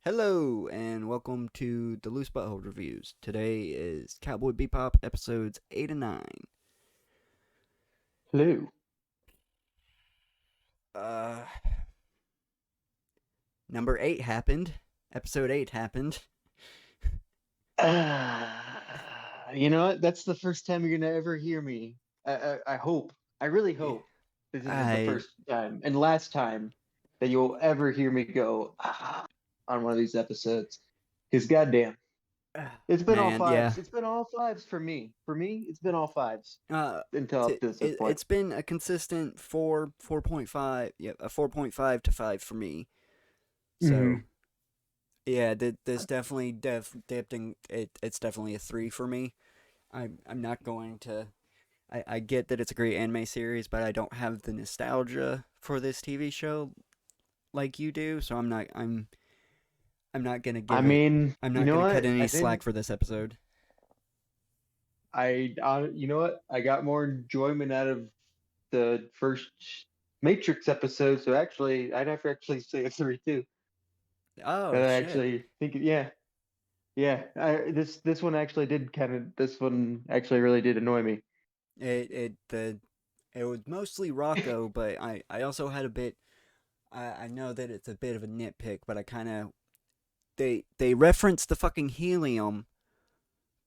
Hello, and welcome to the Loose Butthole Reviews. Today is Cowboy Bebop episodes 8 and 9. Hello. Uh, number 8 happened. Episode 8 happened. You know what? That's the first time you're gonna ever hear me. I hope. I really hope this isn't the I, first time and last time that you'll ever hear me go on one of these episodes. Because goddamn, it's been all man, yeah. fives. It's been all fives for me. For me, it's been all fives Uh, until up to this point. it's been a consistent 4.5, yeah, a 4.5 to 5 for me. So, Hmm. yeah, this definitely dipped in, it's definitely a 3 for me. I'm not going to I get that it's a great anime series, but I don't have the nostalgia for this TV show like you do, so I'm not gonna I give it. mean, I'm you not know gonna cut what? any I slack think for this episode. you know what? I got more enjoyment out of the first Matrix episode, so actually, I'd have to actually say a three too. Oh But I shit! actually think, yeah, yeah. This one actually did this one actually really did annoy me. It was mostly Rocco, but I also had a bit. I know that it's a bit of a nitpick, but I kind of they referenced the fucking helium,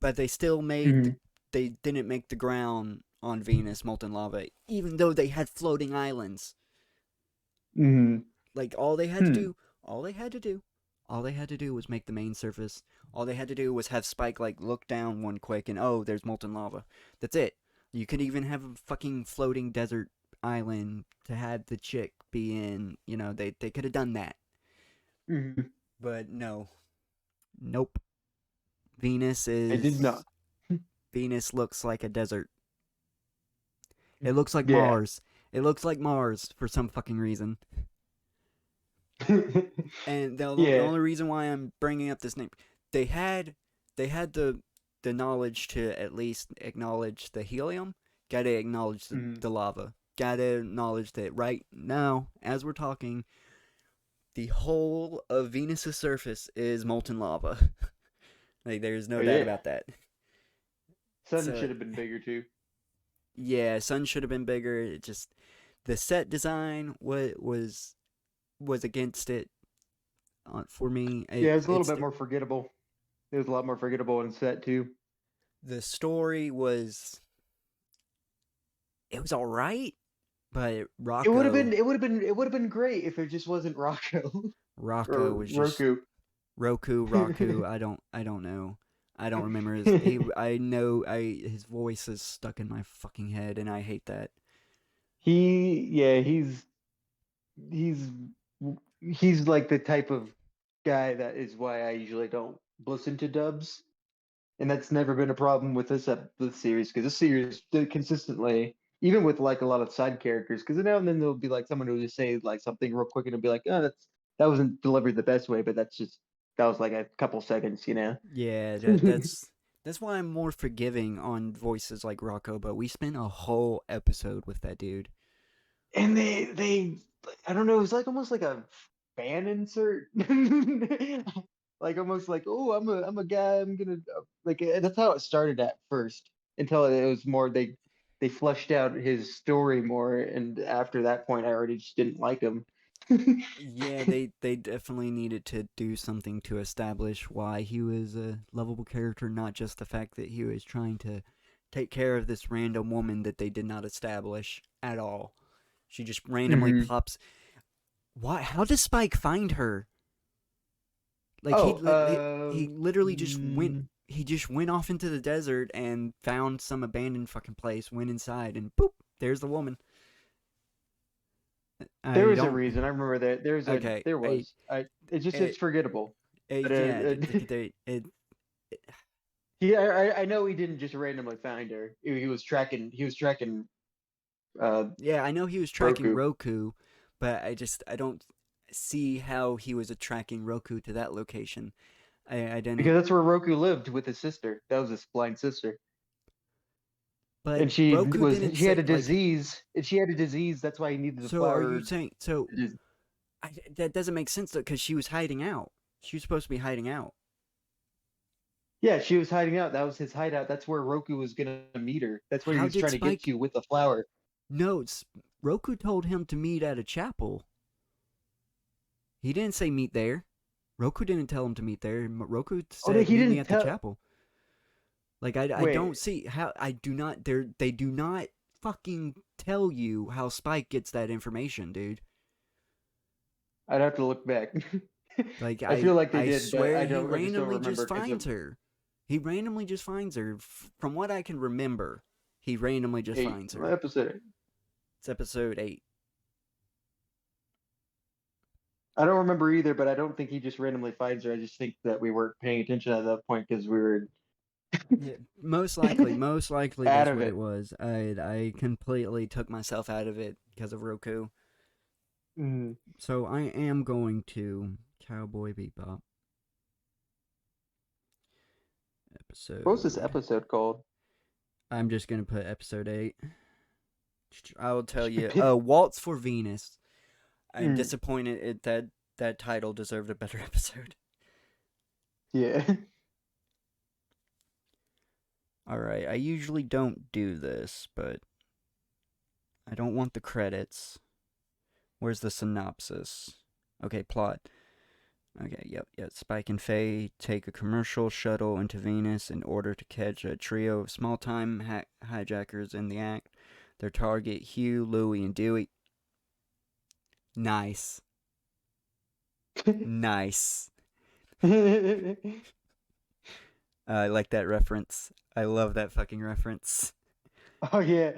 but they still made Hmm. they didn't make the ground on Venus molten lava, even though they had floating islands. Hmm. Like all they had to Hmm. do, all they had to do, all they had to do was make the main surface. All they had to do was have Spike like look down one quick and oh, there's molten lava. That's it. You could even have a fucking floating desert island to have the chick be in. You know, they could have done that, Hmm. but no, nope. Venus I did is not. Venus looks like a desert. It looks like Yeah. Mars. It looks like Mars for some fucking reason. And the Yeah. only reason why I'm bringing up this name, they had they had the knowledge to at least acknowledge the helium. Gotta acknowledge Hmm. the lava. Gotta acknowledge that right now, as we're talking, the whole of Venus's surface is molten lava. Like there's Oh no doubt yeah. about that. Sun So should have been bigger too. yeah, sun should have been bigger. It just the set design was against it for me. Yeah, it's a little bit more forgettable. It was a lot more forgettable in set too. The story was it was all right, but It would have been. Rocco It would have been. It would have been great if it just wasn't Rocco Rocco or was just Roku. Roku. I don't know. I don't remember his. I know. His voice is stuck in my fucking head, and I hate that. Yeah, he's he's like the type of guy that is why I usually don't listen to dubs, and that's never been a problem with this series because this series did consistently, even with like a lot of side characters, because now and then there'll be like someone who will just say like something real quick and it'll be like, oh, that wasn't delivered the best way, but that was like a couple seconds, you know. Yeah, that's why I'm more forgiving on voices like Rocco. But we spent a whole episode with that dude. And they I don't know, it was like almost like a fan insert. Like almost like, oh, I'm a guy, I'm gonna like that's how it started at first until it was more they fleshed out his story more, and after that point I already just didn't like him. Yeah, they definitely needed to do something to establish why he was a lovable character, not just the fact that he was trying to take care of this random woman that they did not establish at all. She just randomly Hmm. pops. Why? How does Spike find her? Like Oh, he literally just went. mm, He just went off into the desert and found some abandoned fucking place. Went inside and boop, there's the woman. there I was a don't. reason. I remember that Okay, there was. It's I forgettable. But yeah. I know he didn't just randomly find her. He was tracking Yeah, I know he was tracking Roku. Roku, but I don't see how he was tracking Roku to that location. I Because didn't. that's where Roku lived with his sister. That was his blind sister. But And Roku didn't she had say a like. disease. And she had a disease, that's why he needed the So are you flower. saying so? That doesn't make sense though, because she was hiding out. She was supposed to be hiding out. Yeah, she was hiding out. That was his hideout. That's where Roku was gonna meet her. That's where he How was did trying to get Spike to with the flower. know? Roku told him to meet at a chapel. He didn't say meet there. Roku didn't tell him to meet there. Roku Oh no, said he meet me didn't at the tell. chapel. Like I don't Wait, see how I do not they do not fucking tell you how Spike gets that information, dude. I'd have to look back. Like I feel like they I did, but swear I he don't. I just don't randomly remember just because of finds her. He randomly just finds her. From what I can remember, he randomly just eight finds her. episode. It's episode 8. I don't remember either, but I don't think he just randomly finds her. I just think that we weren't paying attention at that point because we were Yeah, most likely out that's of what it. it was. I completely took myself out of it because of Roku. Mm. So I am going to Cowboy Bebop What was this episode. episode called? I'm just gonna put episode 8. I will tell you. Pip. Waltz for Venus. I'm Mm. disappointed that that title deserved a better episode. Yeah. All right, I usually don't do this, but I don't want the credits. Where's the synopsis? Okay, plot. Okay, yep. Spike and Faye take a commercial shuttle into Venus in order to catch a trio of small-time hijackers in the act. Their target, Hugh, Louie, and Dewey. Nice. Nice. I like that reference. I love that fucking reference. Oh yeah,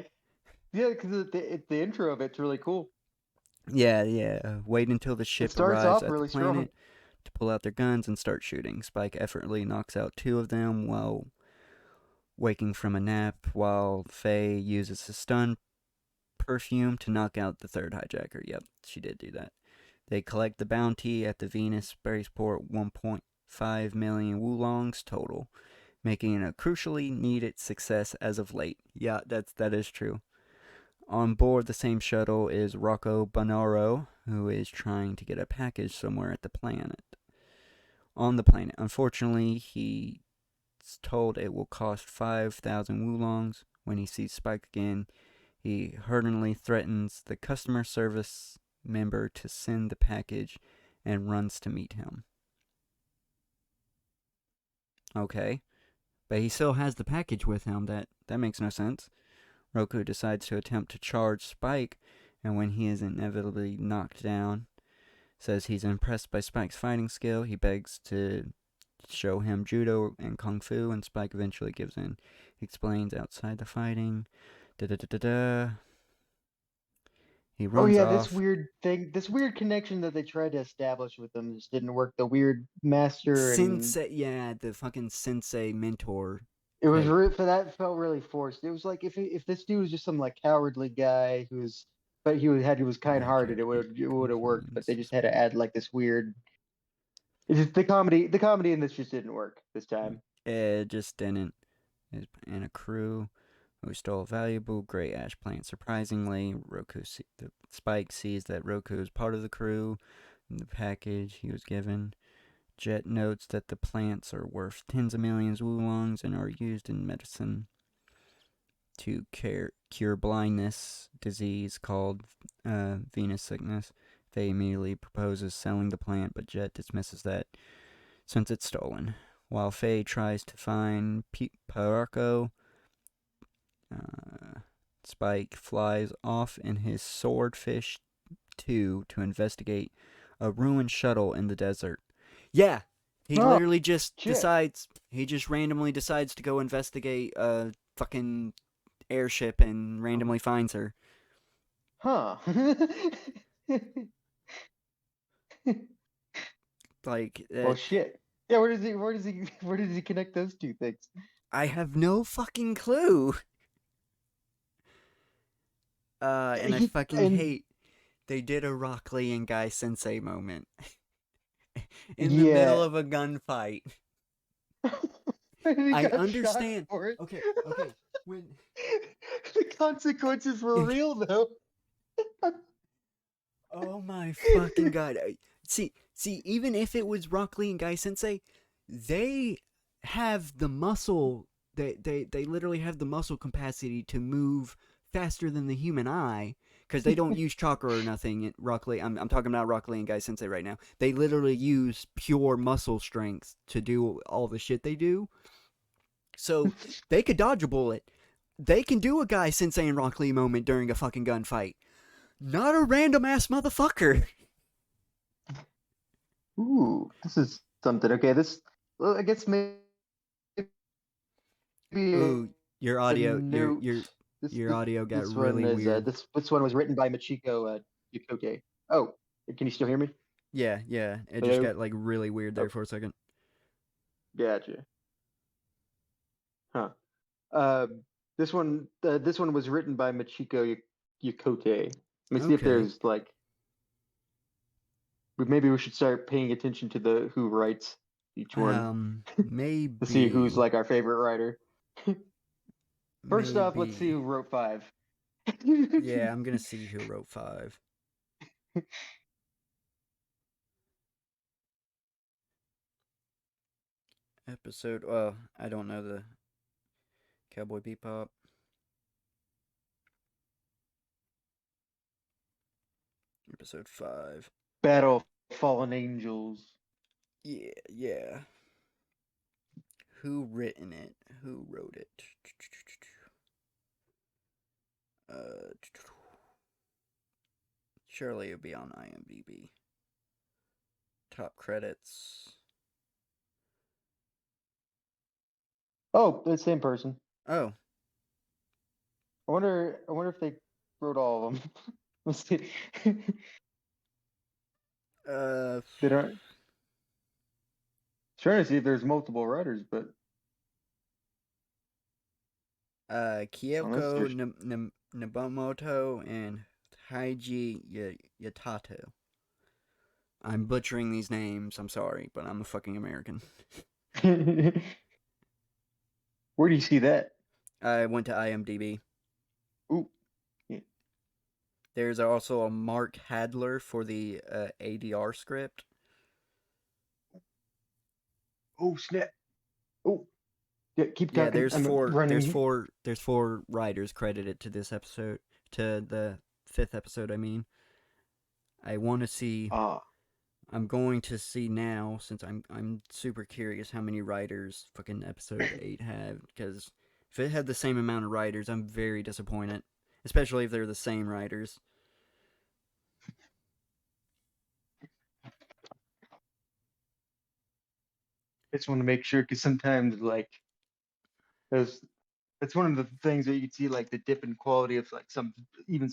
yeah. Because the intro of it's really cool. Yeah. Wait until the It ship starts arrives off at the really strong. planet to pull out their guns and start shooting. Spike effortlessly knocks out 2 of them while waking from a nap, while Faye uses a stun perfume to knock out the 3rd hijacker. Yep, she did do that. They collect the bounty at the Venus spaceport, 1.5 million wulongs total, making it a crucially needed success as of late. Yeah, that is true. On board the same shuttle is Rocco Bonaro, who is trying to get a package somewhere at the planet. On the planet. Unfortunately, he's told it will cost 5,000 wulongs. When he sees Spike again, he hurriedly threatens the customer service member to send the package and runs to meet him. Okay. But he still has the package with him. That makes no sense. Roku decides to attempt to charge Spike, and when he is inevitably knocked down, says he's impressed by Spike's fighting skill. He begs to show him judo and kung fu, and Spike eventually gives in. He explains outside the fighting. Da da da da da. He Oh runs yeah, this off. weird thing, this weird connection that they tried to establish with them just didn't work. The weird master and Sensei, yeah, the fucking sensei mentor it was type. for that felt really forced. It was like if this dude was just some like cowardly guy who's but he was kind hearted, Okay, it would have worked. But they contains. just had to add like this weird. It's just the comedy in this just didn't work this time. It just didn't. And a crew who stole a valuable gray ash plant. Surprisingly, the Spike sees that Roku is part of the crew in the package he was given. Jet notes that the plants are worth tens of millions of wulongs and are used in medicine to cure blindness disease called Venus sickness. Faye immediately proposes selling the plant, but Jet dismisses that since it's stolen. While Faye tries to find Parco, uh, Spike flies off in his Swordfish 2 to investigate a ruined shuttle in the desert. Yeah, he Oh literally just shit! decides, he just randomly decides to go investigate a fucking airship and randomly finds her. Huh? Like, Well, shit. Yeah, where does he connect those two things? I have no fucking clue. And I He fucking and hate they did a Rock Lee and Guy Sensei moment in the middle yeah, of a gunfight. and he I got shot understand. for it. Okay. When The consequences were real, though. oh my fucking god, see, even if it was Rock Lee and Guy Sensei, they have the muscle. They literally have the muscle capacity to move faster than the human eye because they don't use chakra or nothing. Rock Lee, I'm talking about Rock Lee and Guy Sensei right now. They literally use pure muscle strength to do all the shit they do. So they could dodge a bullet. They can do a Guy Sensei and Rock Lee moment during a fucking gunfight. Not a random ass motherfucker. Ooh, this is something. Okay, this well, I guess maybe a Ooh, your audio, your note. your This your this audio got this one really is weird. this one was written by Machiko Yokote. Oh, can you still hear me? Yeah, yeah. It just Hello. got like really weird there Oh, for a second. gotcha. Huh. Uh, this one was written by Machiko Yokote. Let me see if Okay. there's like maybe we should start paying attention to the who writes each one to see who's Maybe, like our favorite writer. First off, let's see maybe. who wrote five. Yeah, I'm gonna see who wrote five episode. Well, I don't know the Cowboy Bebop episode five. Battle of Fallen Angels. Yeah, yeah. Who written it? Who wrote it? Uh, surely it'll be on IMDb. Top credits. Oh, the same person. Oh, I wonder if they wrote all of them. Let's see. uh, They don't. Trying to see if there's multiple writers, but unless Kyoko there's Nobumoto and Taiji Yatato. I'm butchering these names. I'm sorry, but I'm a fucking American. where do you see that? I went to IMDb. Ooh, yeah. There's also a Mark Hadler for the ADR script. Oh snap. Oh, yeah. Keep Yeah, talking. I'm running. there's four writers credited to this episode, to the fifth episode. I mean, I want to see. Ah, I'm going to see now since I'm super curious how many writers fucking episode 8 have, because if it had the same amount of writers, I'm very disappointed, especially if they're the same writers. I just want to make sure because sometimes like there's that's one of the things that you see like the dip in quality of like some even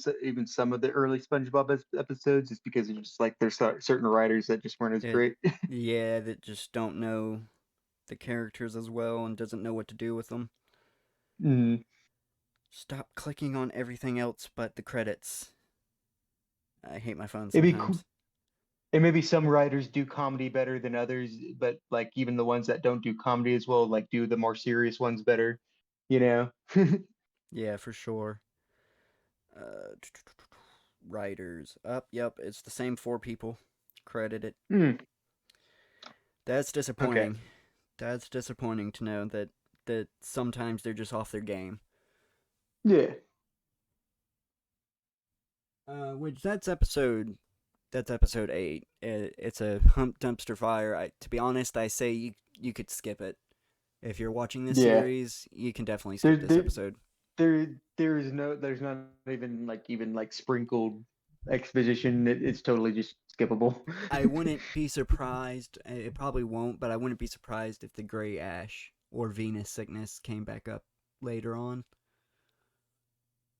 some of the early SpongeBob episodes is because it's just like there's certain writers that just weren't as That great. Yeah, that just don't know the characters as well and doesn't know what to do with them. Mm. Stop clicking on everything else but the credits. I hate my phone It'd be cool. sometimes. And maybe some writers do comedy better than others, but like even the ones that don't do comedy as well, like do the more serious ones better, you know? Yeah, for sure. Uh, Writers. Up, yep, it's the same four people credited. Mm, That's okay. disappointing. That's disappointing to know that sometimes they're just off their game. Yeah. Which that's episode 8. It's a hump dumpster fire. To be honest, I say you could skip it. If you're watching this Yeah. series, you can definitely There skip this there episode. there's not even like sprinkled exposition. It's totally just skippable. I wouldn't be surprised. It probably won't, but I wouldn't be surprised if the gray ash or Venus sickness came back up later on.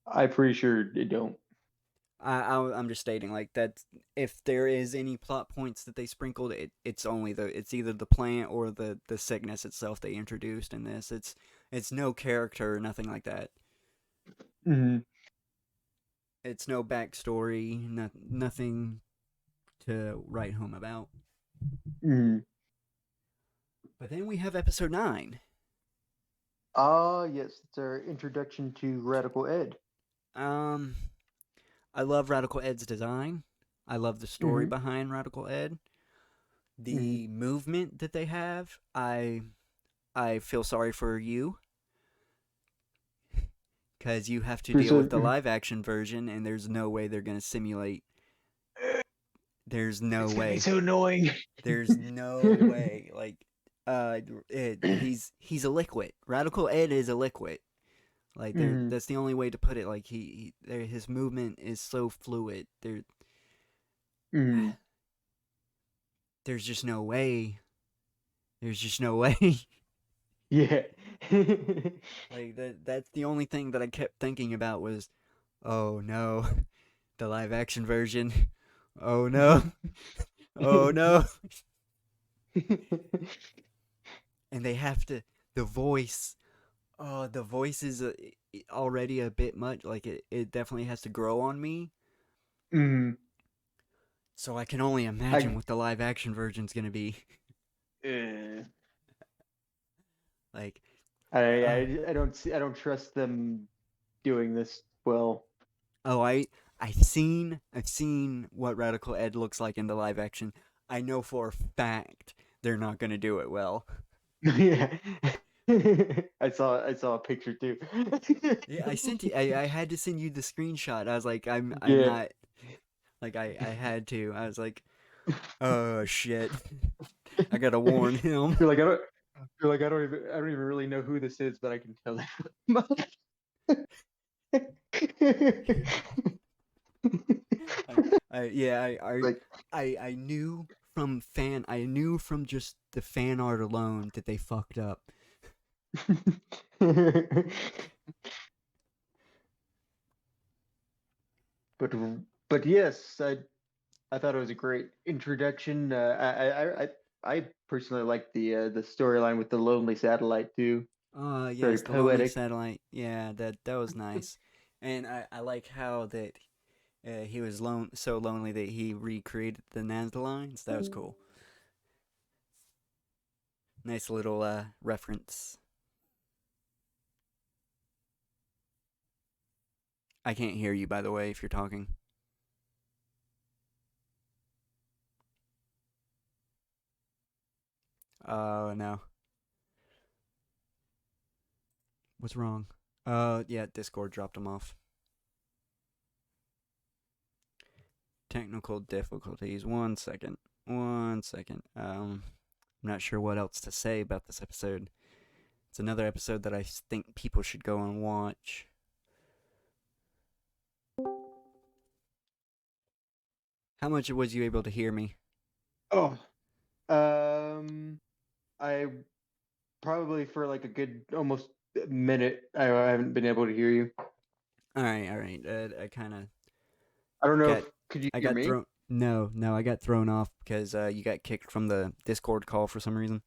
I'm pretty sure they don't. I'm just stating like that. If there is any plot points that they sprinkled, it's either the plant or the sickness itself they introduced in this. It's no character or nothing like that. Mhm. It's no backstory, nothing to write home about. Mhm. But then we have episode 9. Ah, yes, it's our introduction to Radical Ed. Um, I love Radical Ed's design. I love the story Mm-hmm. behind Radical Ed. Mm-hmm. The movement that they have, I feel sorry for you because you have to deal with the Mhm. live action version, and there's no way they're gonna simulate. There's no It's gonna be way. so annoying. There's no way. Like, he's a liquid. Radical Ed is a liquid. Like, there, Mm-hmm. that's the only way to put it. Like, his movement is so fluid. Mm-hmm. There's just no way. There's just no way. Yeah. Like that's the only thing that I kept thinking about was, oh no, the live action version. Oh no. Oh no. And they have to the voice. Oh, the voice is already a bit much. Like it definitely has to grow on me. Mm. So I can only imagine I, what the live action version's gonna be. uh, Like, I uh, I don't trust them doing this well. oh, I've seen what Radical Ed looks like in the live action. I know for a fact they're not gonna do it well. Yeah. I saw a picture too. Yeah, I sent you. I had to send you the screenshot. I was like, I'm Yeah. not like I had to. I was like, oh shit, I gotta warn him. You're like you're like I don't even really know who this is, but I can tell I, yeah, like I knew I knew from just the fan art alone that they fucked up. but but yes, I thought it was a great introduction. I personally like the storyline with the lonely satellite too. Very Yes, the lonely poetic. satellite. Yeah, that was nice, and I like how that he was so lonely that he recreated the Nazca lines. That was cool. Nice little reference. I can't hear you, by the way, if you're talking. Oh no, what's wrong? Yeah, Discord dropped him off. Technical difficulties. 1 second. 1 second. I'm not sure what else to say about this episode. It's another episode that I think people should go and watch. How much was you able to hear me? Oh, um, I probably for like a good almost minute I haven't been able to hear you. All right, all right. I kind of I don't know got if could you I hear got me? thrown. No, no, I got thrown off because you got kicked from the Discord call for some reason.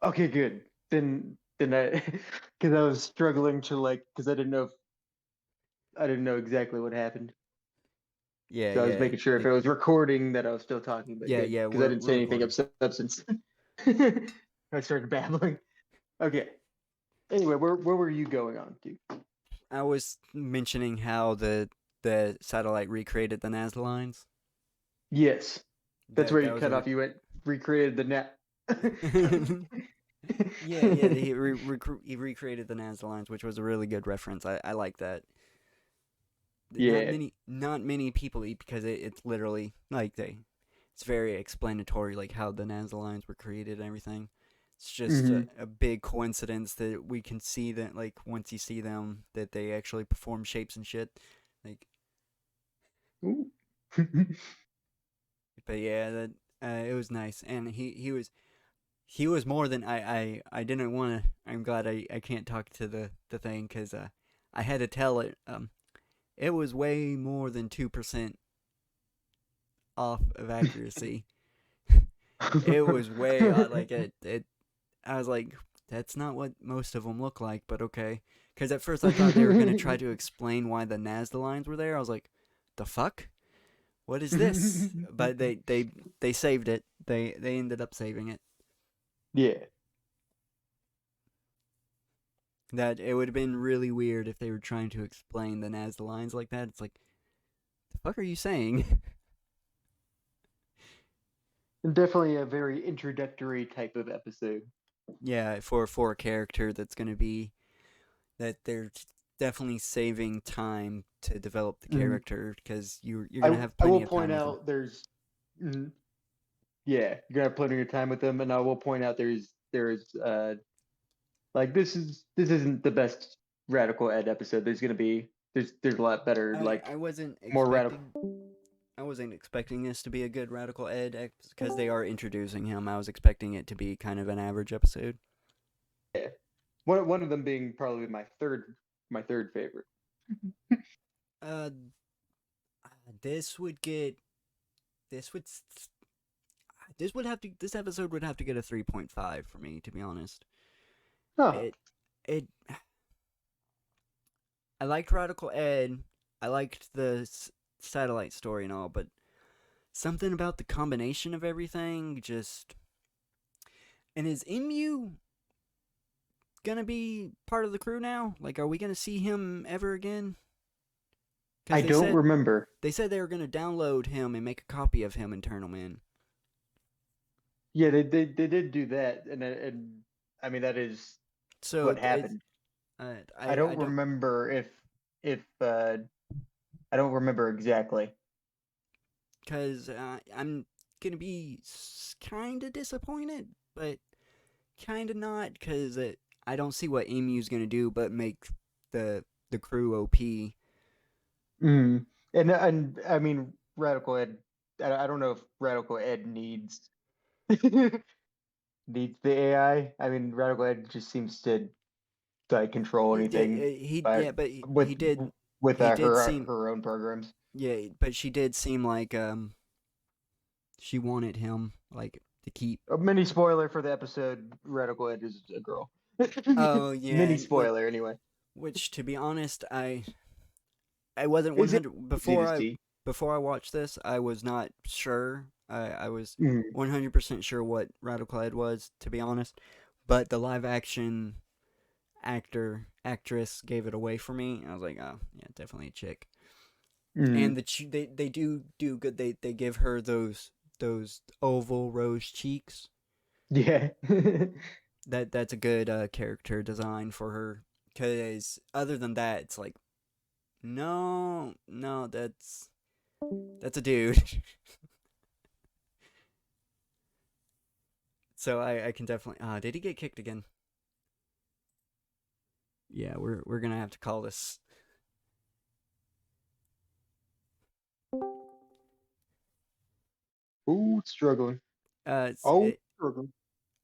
Okay, good. Then I because I was struggling to like because I didn't know exactly what happened. Yeah, So I was yeah, making sure if it was recording that I was still talking, but yeah, good yeah. because I didn't We're say anything recording. of substance. I started babbling. Okay. Anyway, where were you going on to? I was mentioning how the satellite recreated the Nazca lines. Yes, that's That where you that was cut a off. You went recreated the net. yeah, yeah. He recreated the Nazca lines, which was a really good reference. I like that. Yeah. Not many people eat because it's literally like it's very explanatory, like how the Nazca lines were created and everything. It's just Hmm. a big coincidence that we can see that, like, once you see them, that they actually perform shapes and shit. Like, but yeah, that it was nice, and he was more than I didn't want to. I'm glad I can't talk to the thing because I had to tell it it was way more than 2% off of accuracy. It was way like it. I was like, that's not what most of them look like, but okay. Because at first I thought they were gonna try to explain why the Nazca lines were there. I was like, the fuck? What is this? But they saved it. They ended up saving it. Yeah. That it would have been really weird if they were trying to explain the Nazca lines like that. It's like, the fuck are you saying? Definitely a very introductory type of episode. Yeah, for a character that's going to be that they're definitely saving time to develop the Mhm. character because you're going to I have I plenty will of time point with them. out there's mhm, yeah, you're gonna have plenty of time with them, and I will point out there's like this isn't the best Radical Ed episode. There's a lot better I like I wasn't more radical. expecting I wasn't expecting this to be a good Radical Ed because they are introducing him. I was expecting it to be kind of an average episode. Yeah. One of them being probably my third favorite. Uh, this would get this would this episode would have to get a 3.5 for me, to be honest. Huh. It it I liked Radical Ed. I liked the satellite story and all, but something about the combination of everything just. And is Emu gonna be part of the crew now? Like, are we gonna see him ever again? Because I don't remember. they said they were gonna download him and make a copy of him and turn him in. Yeah, they did do that, and I mean that is So what happened. I I don't don't remember if I don't remember exactly. because I'm gonna be kind of disappointed, but kind of not because I don't see what Emu's gonna do but make the crew OP. Mm. And I mean Radical Ed. I don't know if Radical Ed needs needs the AI. I mean Radical Ed just seems to like control anything He by yeah, but with with he did seem her own programs. yeah, but she did seem like she wanted him like to keep. A mini spoiler for the episode: Radical Ed is a girl. Oh yeah, Mini and with spoiler, anyway. which to be honest, I wasn't Is it 100 easy to see? before I watched this. I was not sure. I was Mm. 100% sure what Radical Ed was, to be honest. But the live action actress gave it away for me. I was like, oh yeah, definitely a chick. And Mm. they do good. They give her those oval rose cheeks. Yeah. That's a good character design for her. Because other than that, it's like no, that's a dude. So I can definitely. Did he get kicked again? Yeah, we're gonna have to call this. Ooh, struggling. Oh, struggling.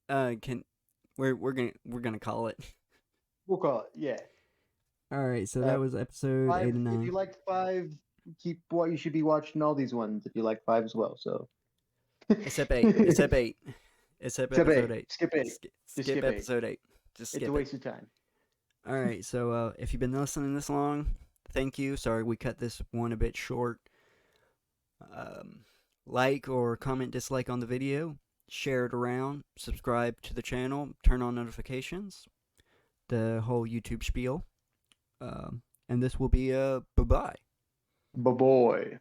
Can we're gonna call it. We'll call it. Yeah. All right, so Uh, that was episode eight five. and If you nine. liked five, keep what you should be watching all these ones. If you like five as well, so. Except eight. Except eight. Except Skip episode eight. eight. Skip eight. Just Skip skip eight. episode eight. Just It's a skip it. waste of time. All right. So if you've been listening this long, thank you. Sorry we cut this one a bit short. Um, like or comment dislike on the video. Share it around. Subscribe to the channel. Turn on notifications. The whole YouTube spiel. And this will be bye bye. Bye boy.